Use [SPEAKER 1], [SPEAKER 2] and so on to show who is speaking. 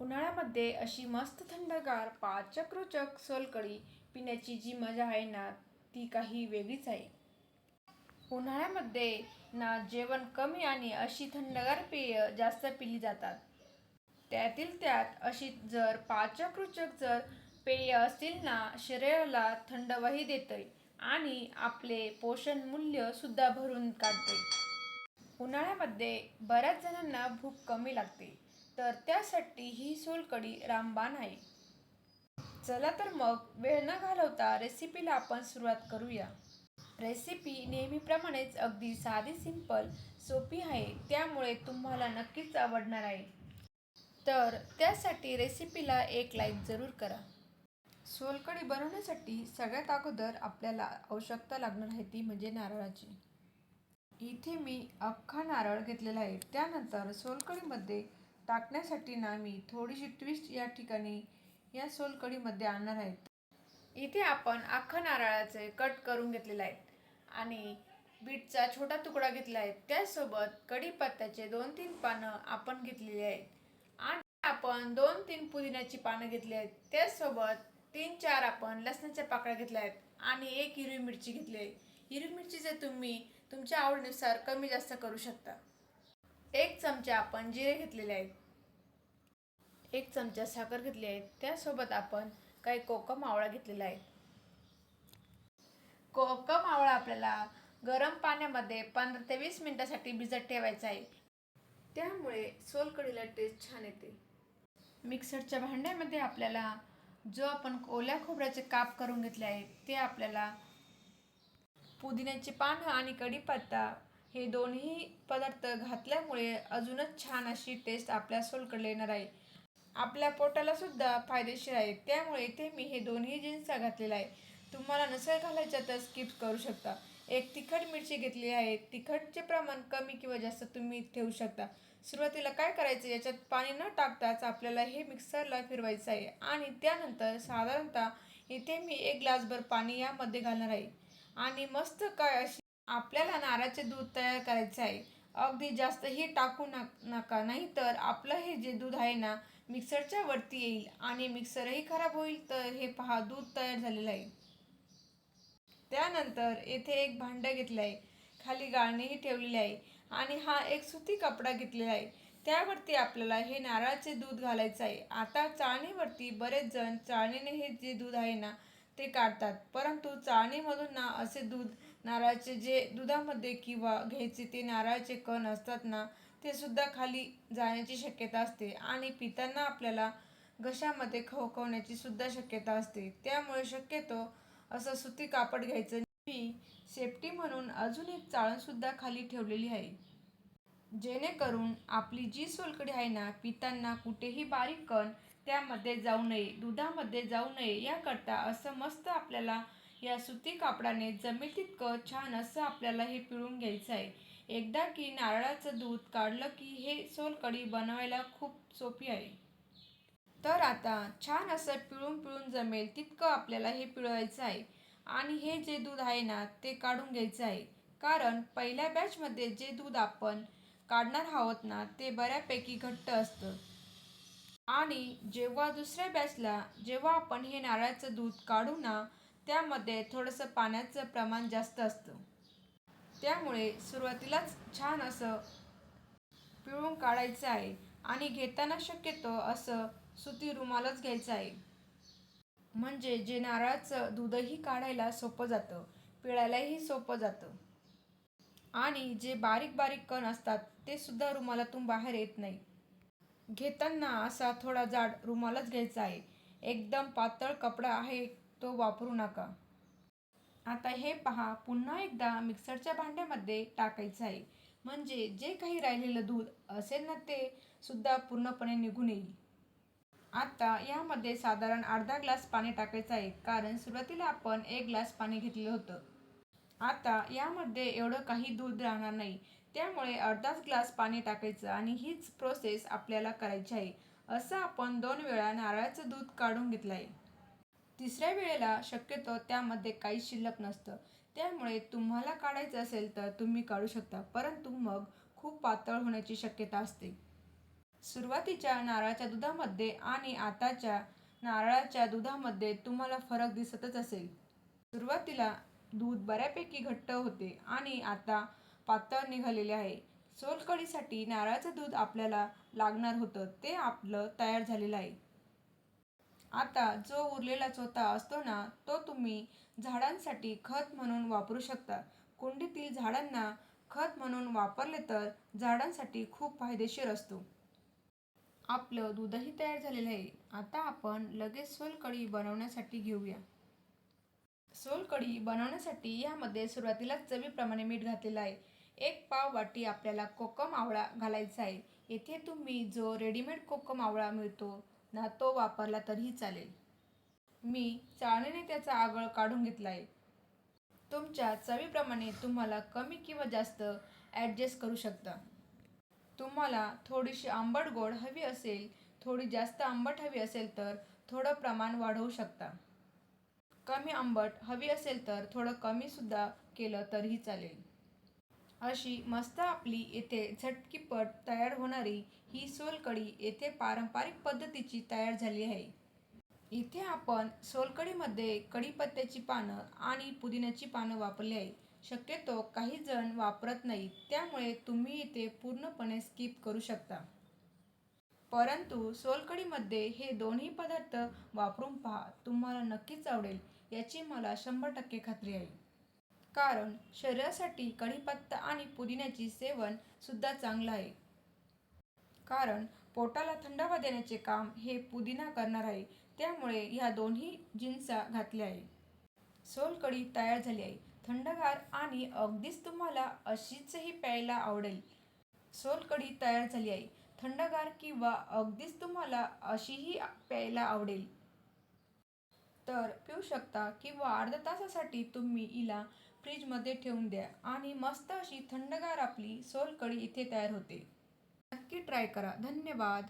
[SPEAKER 1] उन्हाळ्यामध्ये अशी मस्त थंडगार पाचक रुचक सोलकढी पिण्याची जी मजा आहे ना, ती काही वेगळीच आहे. उन्हाळ्यामध्ये ना जेवण कमी आणि अशी थंडगार पेय जास्त पिली जातात. त्यातील त्यात अशी जर पाचक रुचक जर पेय असतील ना, शरीराला थंडावाही देते आणि आपले पोषण मूल्य सुद्धा भरून काढते. उन्हाळ्यामध्ये बऱ्याच जणांना भूक कमी लागते, तर त्यासाठी ही सोलकढी रामबाण आहे. चला तर मग वेळ न घालवता रेसिपीला आपण सुरुवात करूया. रेसिपी नेहमीप्रमाणेच अगदी साधी, सिंपल, सोपी आहे, त्यामुळे तुम्हाला नक्कीच आवडणार आहे. तर त्यासाठी रेसिपीला एक लाईक जरूर करा. सोलकढी बनवण्यासाठी सगळ्यात अगोदर आपल्याला आवश्यकता लागणार आहे ती म्हणजे नारळाची. इथे मी अख्खा नारळ घेतलेला आहे. त्यानंतर सोलकढीमध्ये टाकण्यासाठी ना मी थोडीशी ट्विस्ट या ठिकाणी या सोलकढीमध्ये आणणार आहेत. इथे आपण अख्खा नारळाचे कट करून घेतलेले आहेत आणि बीटचा छोटा तुकडा घेतला आहे. त्यासोबत कढीपत्त्याचे 2-3 पानं आपण घेतलेली आहेत आणि आपण 2-3 पुदिन्याची पानं घेतली आहेत. त्यासोबत 3-4 आपण लसणाच्या पाकळ्या घेतल्या आहेत आणि एक हिरवी मिरची घेतली आहे. हिरवी मिरचीचे तुम्ही तुमच्या आवडीनुसार कमी जास्त करू शकता. 1 चमचा आपण जिरे घेतलेले आहेत. 1 चमचा साखर घेतली आहे. त्यासोबत आपण काही कोकम आवळा घेतलेला आहे. कोकम आवळा आपल्याला गरम पाण्यामध्ये 15 ते 20 मिनिटांसाठी भिजत ठेवायचा आहे. त्यामुळे सोलकढीला टेस्ट छान येते. मिक्सरच्या भांड्यामध्ये आपल्याला जो आपण ओल्या खोबऱ्याचे काप करून घेतले आहे ते आपल्याला पुदिन्याची पानं आणि कढीपत्ता हे दोन्ही पदार्थ घातल्यामुळे अजूनच छान अशी टेस्ट आपल्या सोलकढीला येणार आहे. आपल्या पोटाला सुद्धा फायदेशीर आहे. त्यामुळे इथे मी हे दोन्ही जिन्स घातलेला आहे. तुम्हाला नसेल घालायचं तर स्किप करू शकता. एक तिखट मिरची घेतली आहे. तिखटचे प्रमाण कमी किंवा जास्त तुम्ही ठेवू शकता. सुरुवातीला काय करायचं, याच्यात पाणी न टाकताच आपल्याला हे मिक्सरला फिरवायचं आहे आणि त्यानंतर साधारणतः इथे मी 1 ग्लासभर पाणी यामध्ये घालणार आहे आणि मस्त काय अशी आपल्याला नारळाचे दूध तयार करायचे आहे. अगदी जास्तही टाकू नका, नाहीतर आपलं हे जे दूध आहे ना मिक्सरच्या वरती येईल आणि मिक्सरही खराब होईल. तर हे पहा, दूध तयार झालेलं आहे. त्यानंतर येथे एक भांडं घेतलं आहे, खाली गाळणीही ठेवलेली आहे आणि हा एक सुती कपडा घेतलेला आहे. त्यावरती आपल्याला हे नारळाचे दूध घालायचं आहे. आता चाळणीवरती बरेच जण चाळणीने हे जे दूध आहे ना ते काढतात, परंतु चाळणीमधून ना असे दूध नारळाचे जे दुधामध्ये किंवा घ्यायचे ते नारळाचे कण असतात ना ते सुद्धा खाली जाण्याची शक्यता असते आणि पिताना आपल्याला घशामध्ये खवखवण्याची सुद्धा शक्यता असते. त्यामुळे शक्यतो असं सुती कापड घ्यायचं. मी सेफ्टी म्हणून अजून एक चाळण सुद्धा खाली ठेवलेली आहे, जेणेकरून आपली जी सोलकढी आहे ना पिताना कुठेही बारीक कण त्यामध्ये जाऊ नये, दुधामध्ये जाऊ नये, याकरता असं मस्त आपल्याला या सुती कापडाने जमेल तितकं छान असं आपल्याला हे पिळून घ्यायचं आहे. एकदा की नारळाचं दूध काढलं की हे सोलकढी बनवायला खूप सोपी आहे. तर आता छान असं पिळून पिळून जमेल तितकं आपल्याला हे पिळवायचं आहे आणि हे जे दूध आहे ना ते काढून घ्यायचं आहे. कारण पहिल्या बॅचमध्ये जे दूध आपण काढणार आहोत ना ते बऱ्यापैकी घट्ट असतं आणि जेव्हा दुसऱ्या बॅचला जेव्हा आपण हे नारळाचं दूध काढू ना त्यामध्ये थोडंसं पाण्याचं प्रमाण जास्त असतं. त्यामुळे सुरुवातीलाच छान असं पिळून काढायचं आहे आणि घेताना शक्यतो असं सुती रुमालच घ्यायचा आहे. म्हणजे जे नारळाचं दूधही काढायला सोपं जातं, पिळायलाही सोपं जातं आणि जे बारीक बारीक कण असतात ते सुद्धा रुमालातून बाहेर येत नाही. घेताना असा थोडा जाड रुमालच घ्यायचा आहे. एकदम पातळ कपडा आहे तो वापरू नका. आता हे पहा, पुन्हा एकदा मिक्सरच्या भांड्यामध्ये टाकायचं आहे, म्हणजे जे काही राहिलेलं दूध असेल ना ते सुद्धा पूर्णपणे निघून येईल. आता यामध्ये साधारण अर्धा ग्लास पाणी टाकायचं आहे, कारण सुरुवातीला आपण 1 ग्लास पाणी घेतलेलं होतं. आता यामध्ये एवढं काही दूध राहणार नाही, त्यामुळे अर्धाच ग्लास पाणी टाकायचं आणि हीच प्रोसेस आपल्याला करायची आहे. असं आपण 2 वेळा नारळाचं दूध काढून घेतलं आहे. तिसऱ्या वेळेला शक्यतो त्यामध्ये काही शिल्लक नसतं, त्यामुळे तुम्हाला काढायचं असेल तर तुम्ही काढू शकता, परंतु मग खूप पातळ होण्याची शक्यता असते. सुरुवातीच्या नारळाच्या दुधामध्ये आणि आताच्या नारळाच्या दुधामध्ये तुम्हाला फरक दिसतच असेल. सुरुवातीला दूध बऱ्यापैकी घट्ट होते आणि आता पातळ निघालेले आहे. सोलकढीसाठी नारळाचं दूध आपल्याला लागणार होतं ते आपलं तयार झालेलं आहे. आता जो उरलेला चोथा असतो ना, तो तुम्ही झाडांसाठी खत म्हणून वापरू शकता. कुंडीतील झाडांना खत म्हणून वापरले तर झाडांसाठी खूप फायदेशीर असतो. आपलं दूधही तयार झालेलं आहे. आता आपण लगेच सोलकढी बनवण्यासाठी घेऊया. सोलकढी बनवण्यासाठी यामध्ये सुरुवातीलाच चवीप्रमाणे मीठ घातलेलं आहे. 1 पाव वाटी आपल्याला कोकम आवळा घालायचा आहे. येथे तुम्ही जो रेडीमेड कोकम आवळा मिळतो ना, तो वापरला तरीही चालेल. मी चाळणीने त्याचा आगळ काढून घेतला आहे. तुमच्या चवीप्रमाणे तुम्हाला कमी किंवा जास्त ॲडजस्ट करू शकता. तुम्हाला थोडीशी आंबट गोड हवी असेल, थोडी जास्त आंबट हवी असेल तर थोडं प्रमाण वाढवू शकता. कमी आंबट हवी असेल तर थोडं कमीसुद्धा केलं तरीही चालेल. अशी मस्त आपली येथे झटकीपट तयार होणारी ही सोलकढी येथे पारंपरिक पद्धतीची तयार झाली आहे. इथे आपण सोलकढीमध्ये कढीपत्त्याची पानं आणि पुदिन्याची पानं वापरली आहे. शक्यतो काही जण वापरत नाहीत, त्यामुळे तुम्ही इथे पूर्णपणे स्किप करू शकता. परंतु सोलकढीमध्ये हे दोन्ही पदार्थ वापरून पहा, तुम्हाला नक्कीच आवडेल याची मला 100% खात्री आहे. कारण शरीरासाठी कढीपत्ता आणि पुदिन्याचे सेवन सुद्धा चांगलं आहे. कारण पोटाला थंडावा देण्याचे काम हे पुदिना करणार आहे, त्यामुळे ह्या दोन्ही जिन्सा घातल्या आहे. सोलकढी तयार झाली आहे. थंडगार आणि अगदीच तुम्हाला अशीचही प्यायला आवडेल. सोलकढी तयार झाली आहे. थंडगार किंवा अगदीच तुम्हाला अशीही प्यायला आवडेल तर पिऊ शकता किंवा अर्ध्या तासासाठी तुम्ही हिला फ्रीजमध्ये ठेवून द्या आणि मस्त अशी थंडगार आपली सोलकढी इथे तयार होते. नक्की ट्राय करा. धन्यवाद.